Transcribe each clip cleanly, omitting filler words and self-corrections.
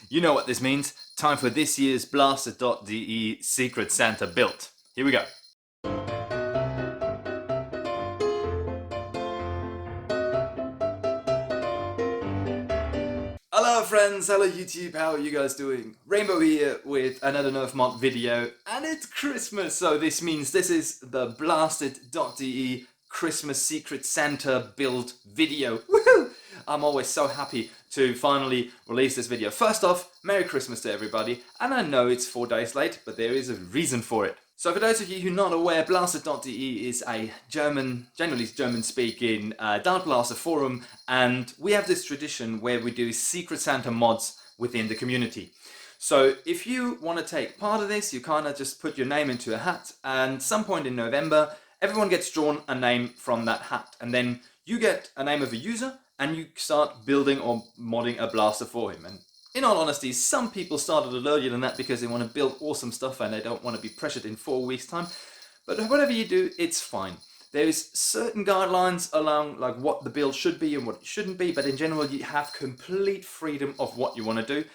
You know what this means. Time for this year's Blaster.de Secret Santa build. Here we go. Hello friends, hello YouTube, how are you guys doing? Rainbow here with another NERF mod video, and it's Christmas, so this means this is the Blasted.de Christmas Secret Santa build video. Woohoo! I'm always so happy to finally release this video. First off, Merry Christmas to everybody, and I know it's 4 days late, but there is a reason for it. So for those of you who are not aware, Blaster.de is a generally German-speaking Dart Blaster forum, and we have this tradition where we do Secret Santa mods within the community. So if you want to take part of this, you kind of just put your name into a hat, and some point in November, everyone gets drawn a name from that hat, and then you get a name of a user, and you start building or modding a blaster for him. And in all honesty, some people started a little earlier than that because they want to build awesome stuff and they don't want to be pressured in 4 weeks' time. But whatever you do, it's fine. There is certain guidelines along like what the build should be and what it shouldn't be, but in general, you have complete freedom of what you want to do.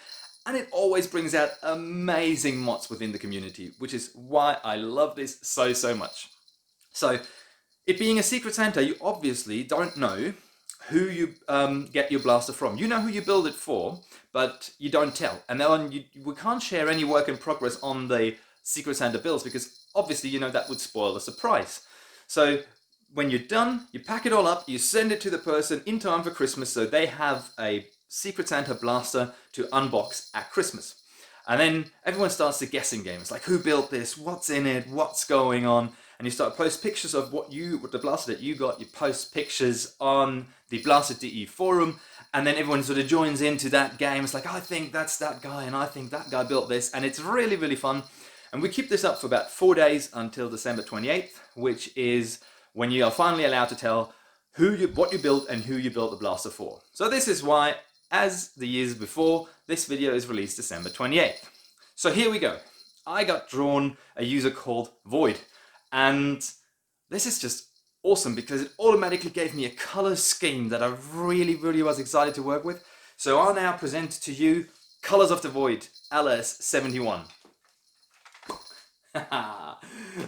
And it always brings out amazing mods within the community, which is why I love this so much. So, it being a Secret Santa, you obviously don't know who you get your blaster from. You know who you build it for, but you don't tell. And then we can't share any work in progress on the Secret Santa builds because obviously, you know, that would spoil the surprise. So when you're done, you pack it all up, you send it to the person in time for Christmas so they have a Secret Santa blaster to unbox at Christmas. And then everyone starts the guessing game. It's like, who built this? What's in it? What's going on? And you start to post pictures of what the blaster that you got. You post pictures on the Blaster.de forum, and then everyone sort of joins into that game. It's like, I think that's that guy, and I think that guy built this, and it's really fun. And we keep this up for about 4 days until December 28th, which is when you are finally allowed to tell what you built and who you built the blaster for. So this is why, as the years before, this video is released December 28th. So here we go. I got drawn a user called Void. And this is just awesome because it automatically gave me a color scheme that I really was excited to work with. So I'll now present to you Colors of the Void, LS-71.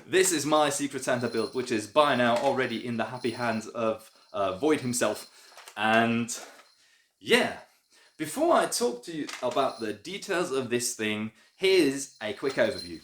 This is my Secret Santa build, which is by now already in the happy hands of Void himself. And yeah, before I talk to you about the details of this thing, here's a quick overview.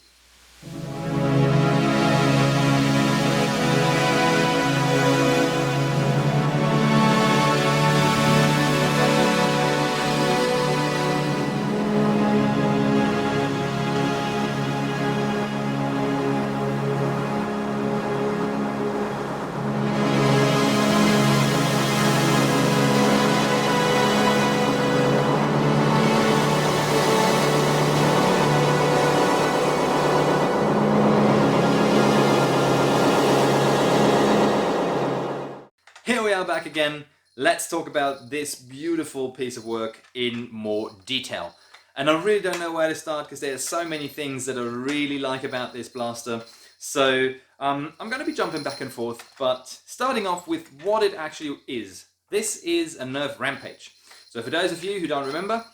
Here we are back again. Let's talk about this beautiful piece of work in more detail. And I really don't know where to start because there are so many things that I really like about this blaster. So I'm going to be jumping back and forth, but starting off with what it actually is. This is a NERF Rampage. So for those of you who don't remember,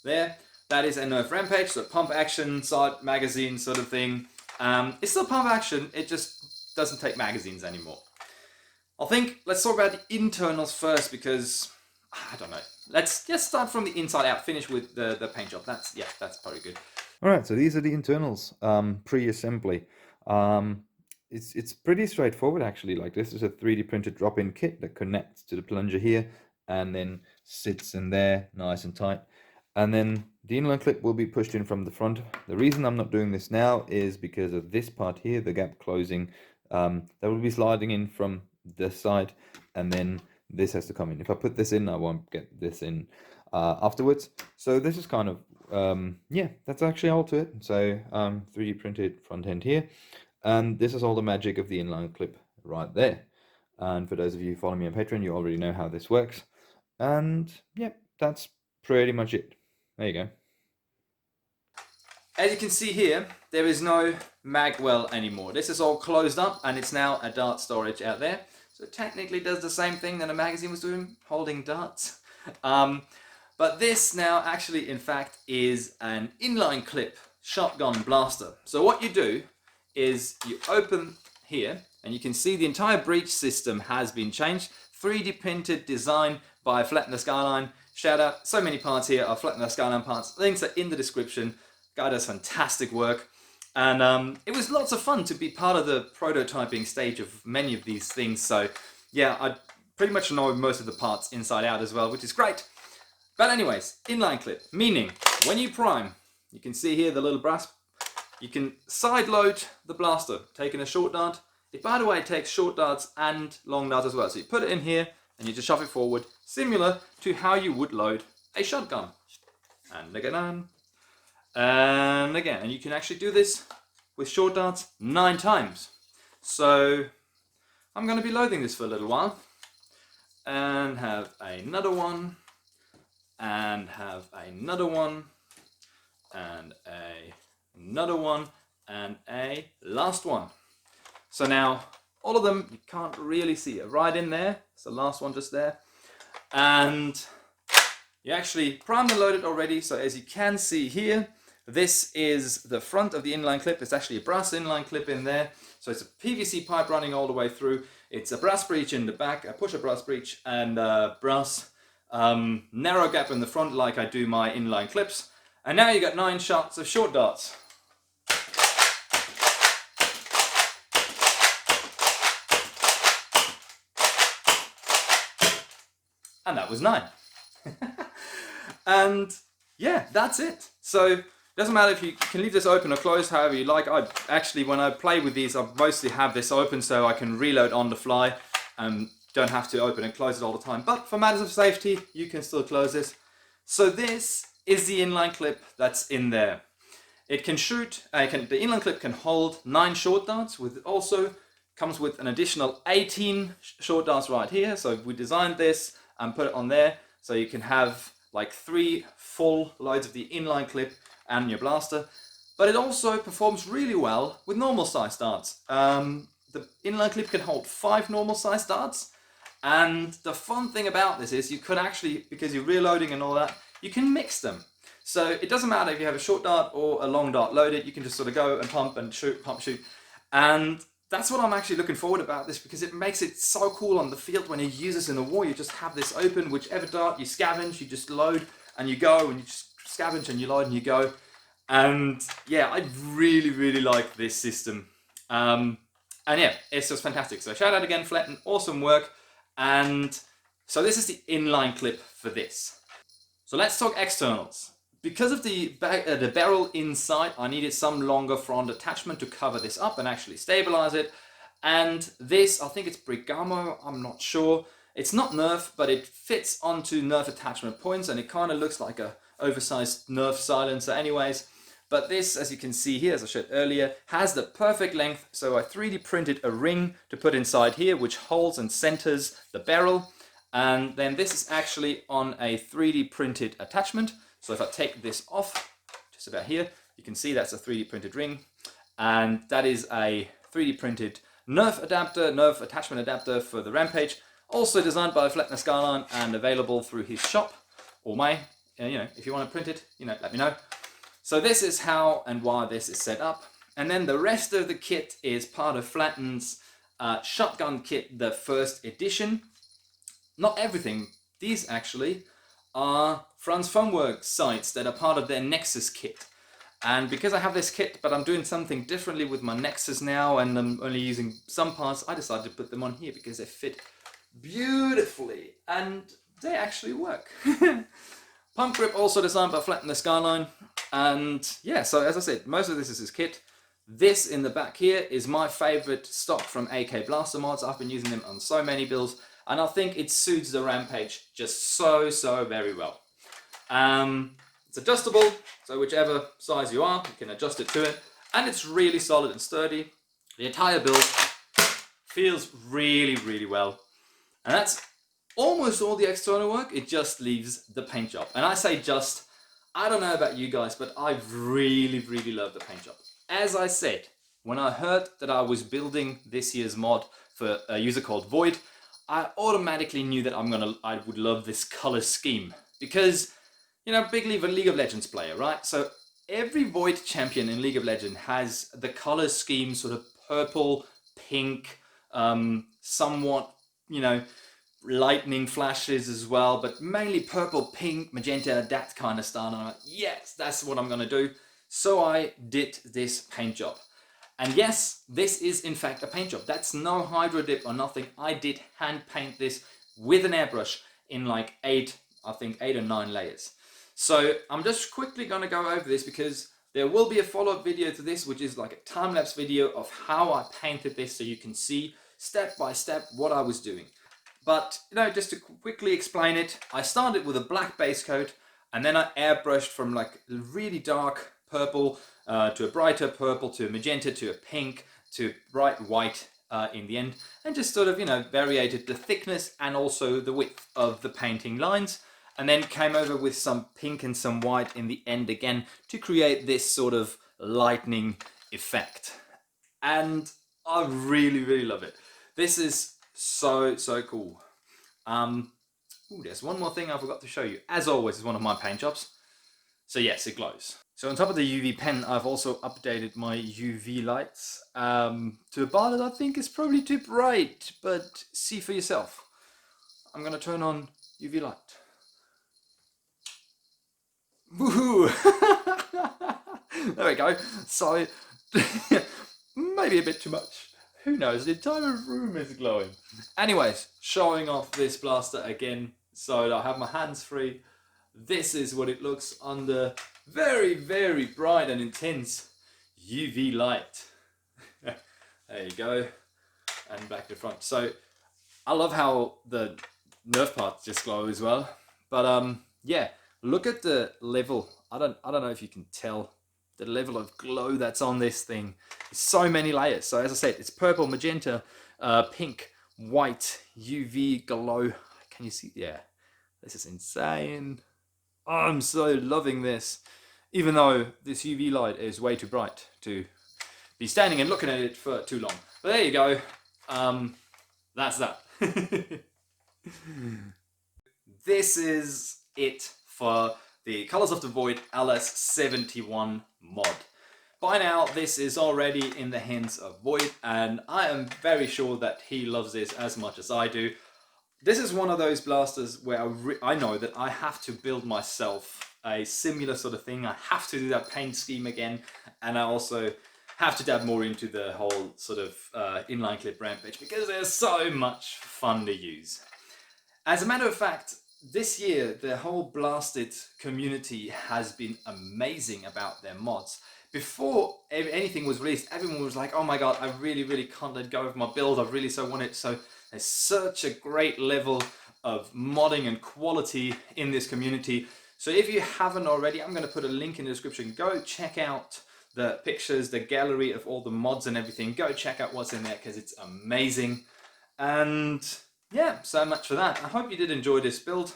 that is a NERF Rampage, so pump action, side magazine sort of thing. It's still pump action, it just doesn't take magazines anymore. Let's talk about the internals first because, I don't know. Let's just start from the inside out, finish with the paint job. That's probably good. Alright, so these are the internals, pre-assembly. It's pretty straightforward actually. Like, this is a 3D printed drop-in kit that connects to the plunger here and then sits in there nice and tight. And then the inline clip will be pushed in from the front. The reason I'm not doing this now is because of this part here, the gap closing. That will be sliding in from this side, and then this has to come in. If I put this in, I won't get this in afterwards. So this is kind of, yeah, that's actually all to it. So 3D printed front end here, and this is all the magic of the inline clip right there. And for those of you who follow me on Patreon, you already know how this works. And yeah, that's pretty much it. There you go. As you can see here, there is no mag well anymore. This is all closed up and it's now a dart storage out there. So it technically does the same thing that a magazine was doing, holding darts. But this now actually, in fact, is an inline clip shotgun blaster. So what you do is you open here, and you can see the entire breech system has been changed. 3D printed design by Flatten the Skyline. Shout out, so many parts here are Flatten the Skyline parts. Links are in the description. Guy does fantastic work. And it was lots of fun to be part of the prototyping stage of many of these things. So yeah, I pretty much know most of the parts inside out as well, which is great. But anyways, inline clip, meaning when you prime, you can see here the little brass, you can side load the blaster, taking a short dart. It, by the way, takes short darts and long darts as well. So you put it in here and you just shove it forward, similar to how you would load a shotgun. And again, and again. And you can actually do this with short darts 9 times. So I'm going to be loading this for a little while. And have another one. And have another one. And another one. And a last one. So now, all of them, you can't really see it. Right in there, it's the last one just there. And you actually primed and loaded already, so as you can see here, this is the front of the inline clip. It's actually a brass inline clip in there. So it's a PVC pipe running all the way through. It's a brass breech in the back, a pusher brass breech, and a brass narrow gap in the front like I do my inline clips. And now you got 9 shots of short darts. And that was 9. And yeah, that's it. So it doesn't matter if you can leave this open or closed, however you like. I actually, when I play with these, I mostly have this open so I can reload on the fly and don't have to open and close it all the time. But for matters of safety, you can still close this. So this is the inline clip that's in there. It can shoot, the inline clip can hold 9 short darts, with also comes with an additional 18 short darts right here. So we designed this and put it on there so you can have like 3 full loads of the inline clip and your blaster. But it also performs really well with normal size darts. The inline clip can hold 5 normal size darts, and the fun thing about this is you could actually, because you're reloading and all that, you can mix them. So it doesn't matter if you have a short dart or a long dart loaded, you can just sort of go and pump and shoot, pump, shoot. And that's what I'm actually looking forward about this, because it makes it so cool on the field when you use this in the war. You just have this open, whichever dart you scavenge, you just load and you go, and you just scavenge and you load and you go. And yeah, I really, really like this system. And yeah, it's just fantastic. So shout out again, Flatten, awesome work. And so this is the inline clip for this. So let's talk externals. Because of the barrel inside, I needed some longer front attachment to cover this up and actually stabilize it. And this, I think it's Brigamo, I'm not sure. It's not NERF, but it fits onto NERF attachment points, and it kind of looks like a oversized NERF silencer anyways. But this, as you can see here, as I showed earlier, has the perfect length. So I 3D printed a ring to put inside here, which holds and centers the barrel. And then this is actually on a 3D printed attachment. So if I take this off, just about here, you can see that's a 3D printed ring. And that is a 3D printed NERF adapter, NERF attachment adapter for the Rampage. Also designed by Flatten the Skyline and available through his shop, or my, if you want to print it, let me know. So this is how and why this is set up. And then the rest of the kit is part of Flatten's shotgun kit, the first edition. Not everything. These actually are Franz Foamworks sites that are part of their Nexus kit. And because I have this kit, but I'm doing something differently with my Nexus now, and I'm only using some parts, I decided to put them on here because they fit beautifully and they actually work. Pump grip also designed by Flatten the Skyline. And yeah, so as I said, most of this is his kit. This in the back here is my favorite stock from AK Blaster Mods. I've been using them on so many builds, and I think it suits the Rampage just so very well. It's adjustable, so whichever size you are, you can adjust it to it, and it's really solid and sturdy. The entire build feels really well, and that's almost all the external work. It just leaves the paint job, and I say just, I don't know about you guys, but I really love the paint job. As I said, when I heard that I was building this year's mod for a user called Void, I automatically knew that I would love this color scheme, because you know, big League of Legends player, right? So every Void champion in League of Legends has the color scheme sort of purple, pink, somewhat, you know, lightning flashes as well, but mainly purple, pink, magenta, that kind of style. And I'm like, yes, that's what I'm gonna do. So I did this paint job. And yes, this is in fact a paint job. That's no hydro dip or nothing. I did hand paint this with an airbrush in like 8 or 9 layers. So I'm just quickly gonna go over this because there will be a follow-up video to this, which is like a time-lapse video of how I painted this so you can see step by step what I was doing. But, you know, just to quickly explain it, I started with a black base coat and then I airbrushed from like really dark purple to a brighter purple to a magenta to a pink to bright white in the end, and just sort of, you know, variated the thickness and also the width of the painting lines, and then came over with some pink and some white in the end again to create this sort of lightning effect. And I really, really love it. This is so cool. Ooh, there's one more thing I forgot to show you. As always, is one of my paint jobs. So yes, it glows. So on top of the UV pen, I've also updated my UV lights to a bar that I think is probably too bright, but see for yourself. I'm gonna turn on UV light. Woohoo! There we go. So maybe a bit too much. Who knows? The entire room is glowing. Anyways, showing off this blaster again, so that I have my hands free. This is what it looks under very, very bright and intense UV light. There you go. And back to front. So I love how the Nerf parts just glow as well. But yeah, look at the level. I don't know if you can tell the level of glow that's on this thing. There's so many layers. So as I said, it's purple, magenta, pink, white, UV glow. Can you see? Yeah, this is insane. I'm so loving this, even though this UV light is way too bright to be standing and looking at it for too long. But there you go. That's that. This is it for the Colors of the Void LS-71 mod. By now, this is already in the hands of Void, and I am very sure that he loves this as much as I do. This is one of those blasters where I know that I have to build myself a similar sort of thing. I have to do that paint scheme again, and I also have to dab more into the whole sort of inline clip rampage because they're so much fun to use. As a matter of fact, this year the whole Blasted community has been amazing about their mods. Before anything was released, everyone was like, oh my god, I really can't let go of my build, I really so want it. So there's such a great level of modding and quality in this community. So if you haven't already, I'm going to put a link in the description. Go check out the pictures, the gallery of all the mods and everything. Go check out what's in there because it's amazing. And yeah, so much for that. I hope you did enjoy this build.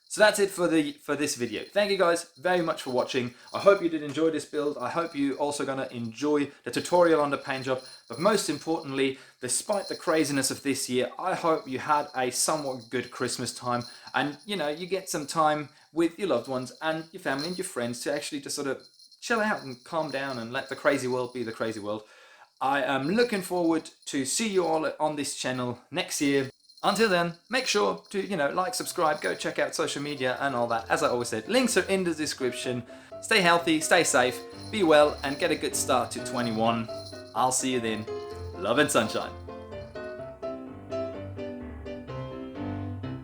So that's it for this video. Thank you guys very much for watching. I hope you did enjoy this build. I hope you also gonna enjoy the tutorial on the paint job. But most importantly, despite the craziness of this year, I hope you had a somewhat good Christmas time, and you know, you get some time with your loved ones and your family and your friends to actually just sort of chill out and calm down and let the crazy world be the crazy world. I am looking forward to see you all on this channel next year. Until then, make sure to, you know, like, subscribe, go check out social media and all that. As I always said, links are in the description. Stay healthy, stay safe, be well, and get a good start to 21. I'll see you then. Love and sunshine.